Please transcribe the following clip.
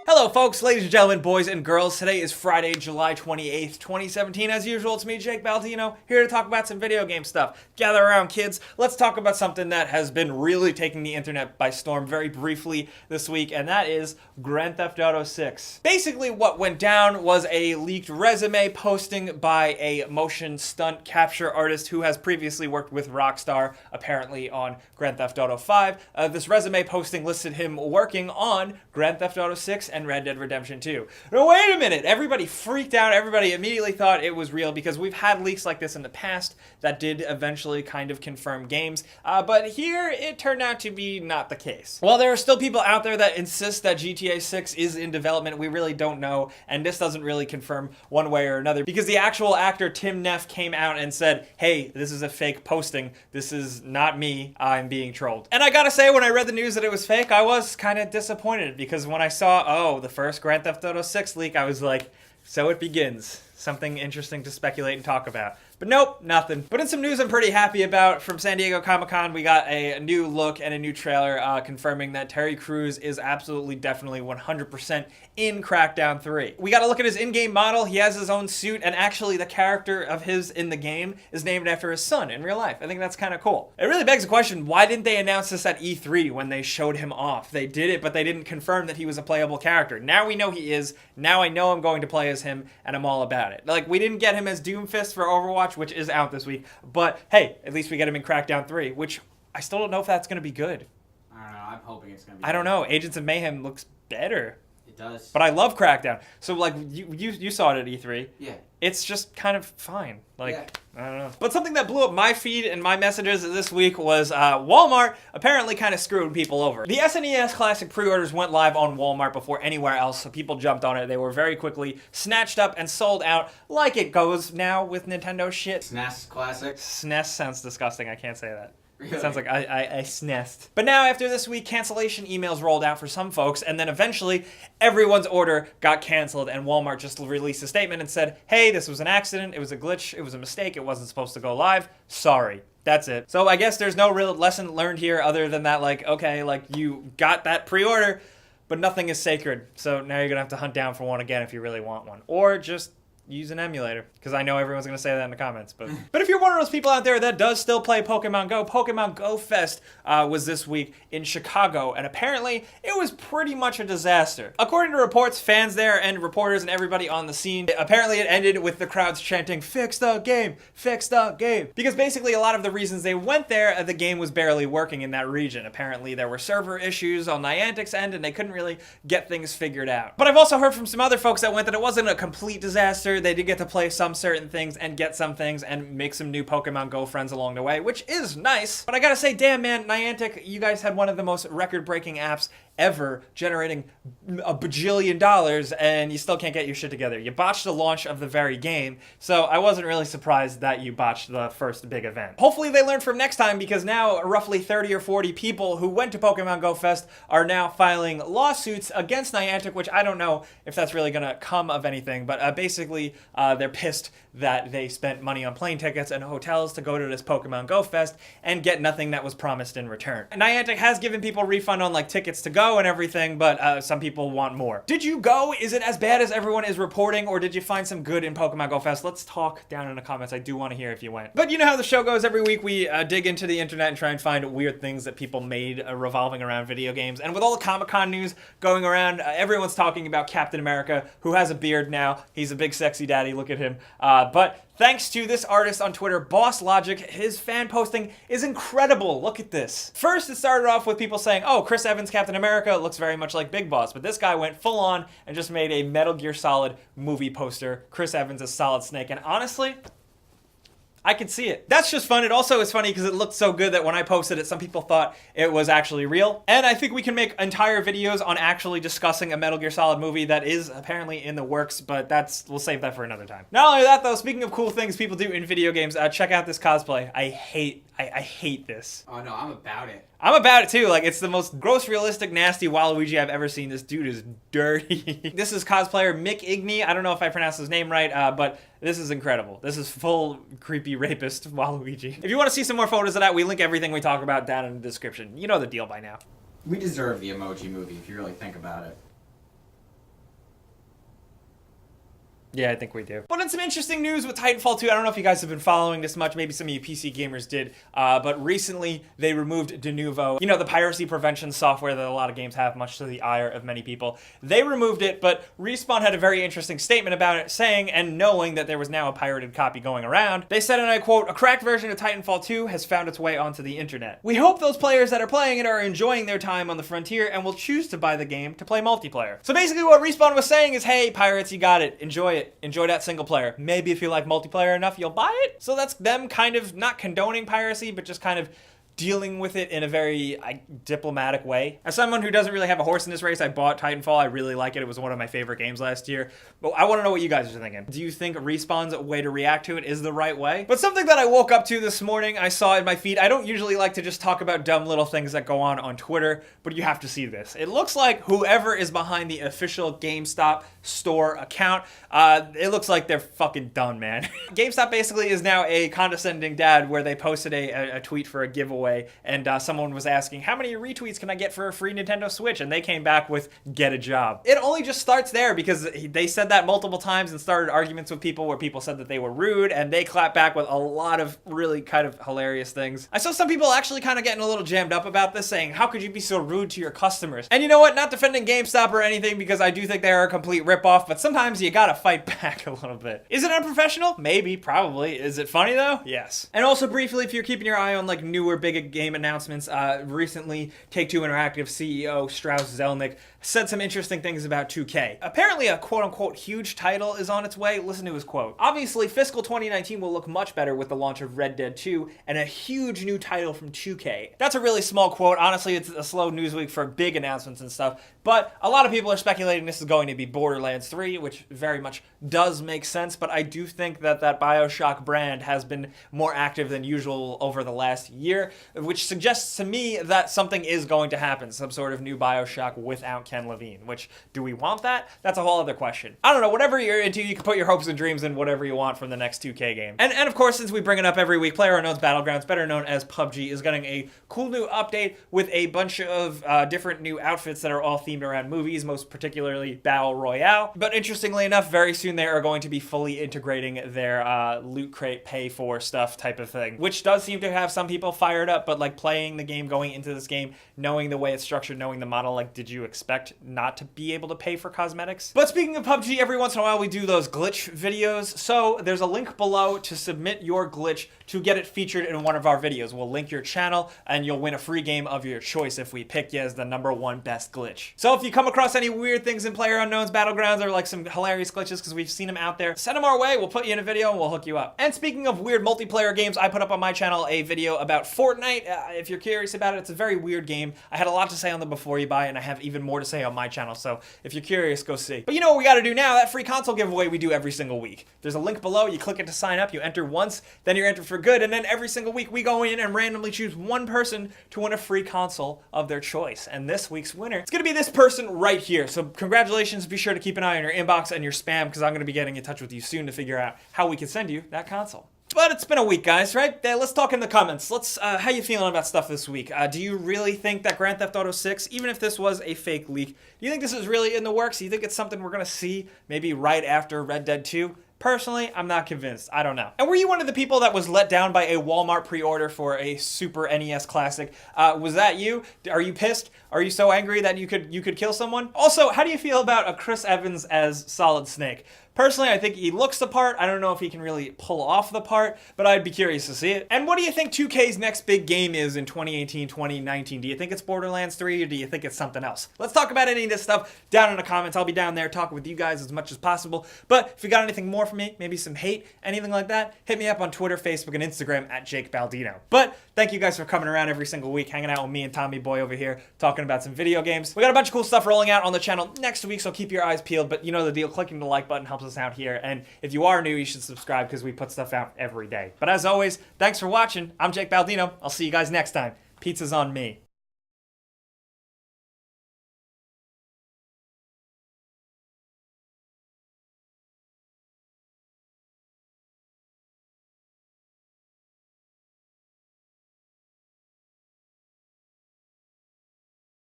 Hello folks, ladies and gentlemen, boys and girls. Today is Friday, July 28th, 2017. As usual, it's me, Jake Baldino, here to talk about some video game stuff. Gather around, kids. Let's talk about something that has been really taking the internet by storm very briefly this week, and that is Grand Theft Auto 6. Basically, what went down was a leaked resume posting by a motion stunt capture artist who has previously worked with Rockstar, apparently on Grand Theft Auto 5. This resume posting listed him working on Grand Theft Auto 6 and Red Dead Redemption 2. Now, wait a minute! Everybody freaked out. Everybody immediately thought it was real because we've had leaks like this in the past that did eventually kind of confirm games. But here, it turned out to be not the case. While there are still people out there that insist that GTA 6 is in development, we really don't know, and this doesn't really confirm one way or another because the actual actor Tim Neff came out and said, hey, this is a fake posting. This is not me. I'm being trolled. And I gotta say, when I read the news that it was fake, I was kind of disappointed because when I saw, the first Grand Theft Auto 6 leak, I was like, so it begins. Something interesting to speculate and talk about. But nope, nothing. But in some news I'm pretty happy about, from San Diego Comic-Con, we got a new look and a new trailer confirming that Terry Crews is absolutely, definitely 100% in Crackdown 3. We got to look at his in-game model. He has his own suit, and actually the character of his in the game is named after his son in real life. I think that's kind of cool. It really begs the question, why didn't they announce this at E3 when they showed him off? They did it, but they didn't confirm that he was a playable character. Now we know he is. Now I know I'm going to play as him, and I'm all about it. Like, we didn't get him as Doomfist for Overwatch, which is out this week, but hey, at least we get him in Crackdown 3, which I still don't know if that's going to be good. I don't know, I'm hoping it's going to be I don't know, Agents of Mayhem looks better. It does. But I love Crackdown. So, like, you saw it at E3. Yeah. It's just kind of fine. Like, yeah. I don't know. But something that blew up my feed and my messages this week was Walmart apparently kind of screwed people over. The SNES Classic pre-orders went live on Walmart before anywhere else, so people jumped on it. They were very quickly snatched up and sold out like it goes now with Nintendo shit. SNES Classic? SNES sounds disgusting. I can't say that. Really? Sounds like I snest. But now, after this week, cancellation emails rolled out for some folks, and then eventually, everyone's order got canceled, and Walmart just released a statement and said, hey, this was an accident, it was a glitch, it was a mistake, it wasn't supposed to go live, sorry. That's it. So I guess there's no real lesson learned here other than that, like, okay, like, you got that pre-order, but nothing is sacred, so now you're gonna have to hunt down for one again if you really want one. Or just use an emulator, because I know everyone's going to say that in the comments. But if you're one of those people out there that does still play Pokemon Go, Pokemon Go Fest was this week in Chicago, and apparently it was pretty much a disaster. According to reports, fans there and reporters and everybody on the scene, apparently it ended with the crowds chanting, fix the game, fix the game. Because basically a lot of the reasons they went there, the game was barely working in that region. Apparently there were server issues on Niantic's end, and they couldn't really get things figured out. But I've also heard from some other folks that went that it wasn't a complete disaster. They did get to play some certain things and get some things and make some new Pokemon Go friends along the way, which is nice. But I gotta say, damn man, Niantic, you guys had one of the most record-breaking apps ever, generating a bajillion dollars, and you still can't get your shit together. You botched the launch of the very game, so I wasn't really surprised that you botched the first big event. Hopefully they learned from next time, because now roughly 30 or 40 people who went to Pokemon Go Fest are now filing lawsuits against Niantic, which I don't know if that's really gonna come of anything, but basically they're pissed that they spent money on plane tickets and hotels to go to this Pokemon Go Fest and get nothing that was promised in return. Niantic has given people a refund on like tickets to go and everything, but some people want more. Did you go? Is it as bad as everyone is reporting, or did you find some good in Pokemon Go Fest? Let's talk down in the comments. I do want to hear if you went. But you know how the show goes. Every week we dig into the internet and try and find weird things that people made revolving around video games. And with all the Comic-Con news going around, everyone's talking about Captain America, who has a beard now. He's a big sexy daddy. Look at him. But thanks to this artist on Twitter, Boss Logic, his fan posting is incredible. Look at this. First, it started off with people saying, oh, Chris Evans' Captain America looks very much like Big Boss. But this guy went full on and just made a Metal Gear Solid movie poster. Chris Evans as Solid Snake. And honestly, I could see it. That's just fun. It also is funny because it looked so good that when I posted it, some people thought it was actually real. And I think we can make entire videos on actually discussing a Metal Gear Solid movie that is apparently in the works, but we'll save that for another time. Not only that though, speaking of cool things people do in video games, check out this cosplay. I hate this. Oh no, I'm about it. I'm about it too. Like, it's the most gross, realistic, nasty Waluigi I've ever seen. This dude is dirty. This is cosplayer Mick Igny. I don't know if I pronounced his name right, but this is incredible. This is full creepy rapist Waluigi. If you want to see some more photos of that, we link everything we talk about down in the description. You know the deal by now. We deserve the Emoji Movie if you really think about it. Yeah, I think we do. But in some interesting news with Titanfall 2, I don't know if you guys have been following this much. Maybe some of you PC gamers did. But recently, they removed Denuvo. You know, the piracy prevention software that a lot of games have, much to the ire of many people. They removed it, but Respawn had a very interesting statement about it, saying, and knowing that there was now a pirated copy going around, they said, and I quote, "A cracked version of Titanfall 2 has found its way onto the internet. We hope those players that are playing it are enjoying their time on the frontier and will choose to buy the game to play multiplayer." So basically what Respawn was saying is, hey, pirates, you got it. Enjoy it. Enjoy that single player. Maybe if you like multiplayer enough, you'll buy it. So that's them kind of not condoning piracy, but just kind of dealing with it in a very diplomatic way. As someone who doesn't really have a horse in this race, I bought Titanfall. I really like it. It was one of my favorite games last year. But I want to know what you guys are thinking. Do you think Respawn's way to react to it is the right way? But something that I woke up to this morning, I saw in my feed, I don't usually like to just talk about dumb little things that go on Twitter, but you have to see this. It looks like whoever is behind the official GameStop store account, it looks like they're fucking done, man. GameStop basically is now a condescending dad where they posted a tweet for a giveaway, and someone was asking, how many retweets can I get for a free Nintendo Switch? And they came back with, get a job. It only just starts there because they said that multiple times and started arguments with people where people said that they were rude, and they clapped back with a lot of really kind of hilarious things. I saw some people actually kind of getting a little jammed up about this, saying, how could you be so rude to your customers? And you know what? Not defending GameStop or anything, because I do think they are a complete ripoff, but sometimes you gotta fight back a little bit. Is it unprofessional? Maybe, probably. Is it funny though? Yes. And also briefly, if you're keeping your eye on like newer, big game announcements, recently Take-Two Interactive CEO Strauss Zelnick said some interesting things about 2K. Apparently a quote-unquote huge title is on its way. Listen to his quote. Obviously, fiscal 2019 will look much better with the launch of Red Dead 2 and a huge new title from 2K. That's a really small quote. Honestly, it's a slow news week for big announcements and stuff, but a lot of people are speculating this is going to be Borderlands 3, which very much does make sense, but I do think that that BioShock brand has been more active than usual over the last year, which suggests to me that something is going to happen, some sort of new BioShock without Ken Levine, which, do we want that? That's a whole other question. I don't know, whatever you're into, you can put your hopes and dreams in whatever you want from the next 2K game. And of course, since we bring it up every week, PlayerUnknown's Battlegrounds, better known as PUBG, is getting a cool new update with a bunch of different new outfits that are all themed around movies, most particularly Battle Royale. But interestingly enough, very soon they are going to be fully integrating their loot crate pay for stuff type of thing, which does seem to have some people fired up, but like playing the game, going into this game, knowing the way it's structured, knowing the model, like did you expect not to be able to pay for cosmetics? But speaking of PUBG, every once in a while we do those glitch videos, so there's a link below to submit your glitch to get it featured in one of our videos. We'll link your channel and you'll win a free game of your choice if we pick you as the #1 best glitch. So if you come across any weird things in PlayerUnknown's Battlegrounds or like some hilarious glitches, because we've seen them out there, send them our way, we'll put you in a video and we'll hook you up. And speaking of weird multiplayer games, I put up on my channel a video about Fortnite. If you're curious about it, it's a very weird game. I had a lot to say on the before you buy, and I have even more to say on my channel, so if you're curious, go see. But you know what we gotta do now? That free console giveaway we do every single week. There's a link below, you click it to sign up, you enter once, then you're entered for good, and then every single week we go in and randomly choose one person to win a free console of their choice. And this week's winner, it's gonna be this person right here. So congratulations, be sure to keep an eye on your inbox and your spam, because I'm gonna be getting in touch with you soon to figure out how we can send you that console. But it's been a week, guys, right? Let's talk in the comments. How you feeling about stuff this week? Do you really think that Grand Theft Auto 6, even if this was a fake leak, do you think this is really in the works? Do you think it's something we're gonna see maybe right after Red Dead 2? Personally, I'm not convinced. I don't know. And were you one of the people that was let down by a Walmart pre-order for a Super NES Classic? Was that you? Are you pissed? Are you so angry that you could kill someone? Also, how do you feel about a Chris Evans as Solid Snake? Personally, I think he looks the part. I don't know if he can really pull off the part, but I'd be curious to see it. And what do you think 2K's next big game is in 2018, 2019? Do you think it's Borderlands 3 or do you think it's something else? Let's talk about any of this stuff down in the comments. I'll be down there talking with you guys as much as possible. But if you got anything more for me, maybe some hate, anything like that, hit me up on Twitter, Facebook, and Instagram at Jake Baldino. But thank you guys for coming around every single week, hanging out with me and Tommy Boy over here, talking about some video games. We got a bunch of cool stuff rolling out on the channel next week, so keep your eyes peeled. But you know the deal, clicking the like button helps us out here. And if you are new, you should subscribe because we put stuff out every day. But as always, thanks for watching. I'm Jake Baldino. I'll see you guys next time. Pizza's on me.